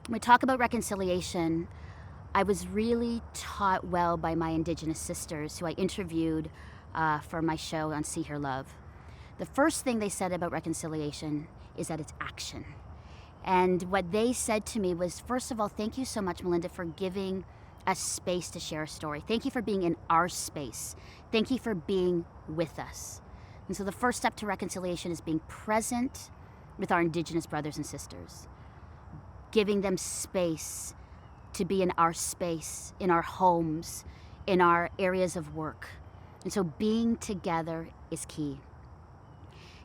When we talk about reconciliation, I was really taught well by my Indigenous sisters who I interviewed for my show on See Her Love. The first thing they said about reconciliation is that it's action. And what they said to me was, first of all, thank you so much, Melinda, for giving us space to share a story. Thank you for being in our space. Thank you for being with us. And so the first step to reconciliation is being present with our Indigenous brothers and sisters, giving them space to be in our space, in our homes, in our areas of work. And so being together is key.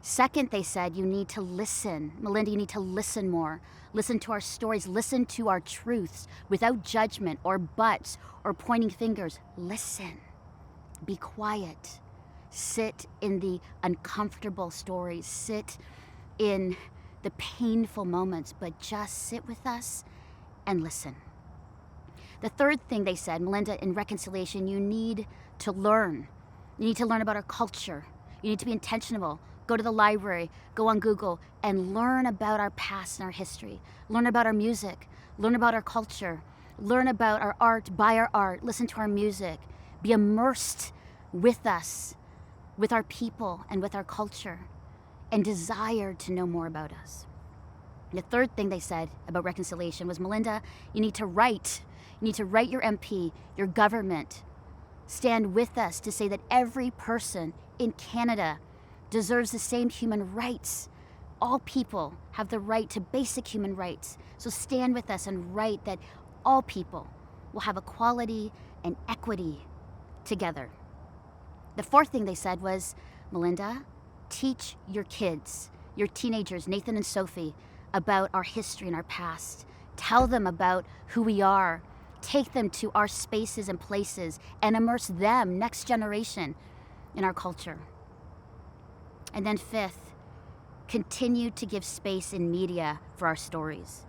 Second, they said, you need to listen. Melinda, you need to listen more. Listen to our stories. Listen to our truths without judgment or buts or pointing fingers. Listen. Be quiet. Sit in the uncomfortable stories. Sit in the painful moments, but just sit with us and listen. The third thing they said, Melinda, in reconciliation, you need to learn. You need to learn about our culture. You need to be intentional. Go to the library, go on Google, and learn about our past and our history. Learn about our music, learn about our culture, learn about our art, buy our art, listen to our music. Be immersed with us, with our people, and with our culture, and desire to know more about us. The third thing they said about reconciliation was, Melinda, you need to write. You need to write your MP, your government. Stand with us to say that every person in Canada deserves the same human rights. All people have the right to basic human rights. So stand with us and write that all people will have equality and equity together. The fourth thing they said was, Melinda, teach your kids, your teenagers, Nathan and Sophie, about our history and our past. Tell them about who we are. Take them to our spaces and places and immerse them, next generation, in our culture. And then fifth, continue to give space in media for our stories.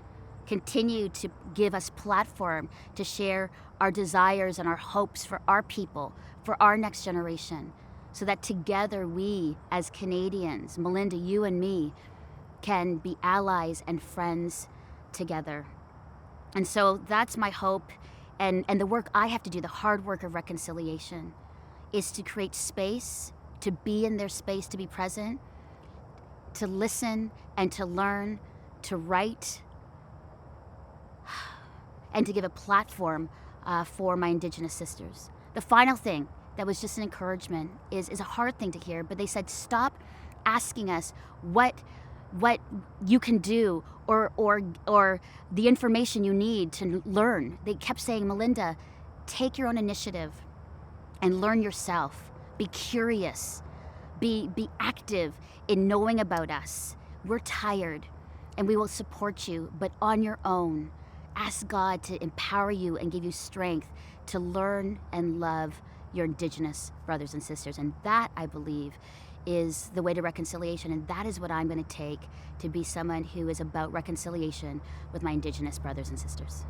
Continue to give us platform to share our desires and our hopes for our people, for our next generation, so that together we, as Canadians, Melinda, you and me, can be allies and friends together. And so that's my hope, and the work I have to do, the hard work of reconciliation, is to create space, to be in their space, to be present, to listen and to learn, to write, and to give a platform for my Indigenous sisters. The final thing that was just an encouragement is a hard thing to hear, but they said, stop asking us what you can do or the information you need to learn. They kept saying, Melinda, take your own initiative and learn yourself. Be curious. Be active in knowing about us. We're tired and we will support you, but on your own. Ask God to empower you and give you strength to learn and love your Indigenous brothers and sisters. And that, I believe, is the way to reconciliation. And that is what I'm going to take to be someone who is about reconciliation with my Indigenous brothers and sisters.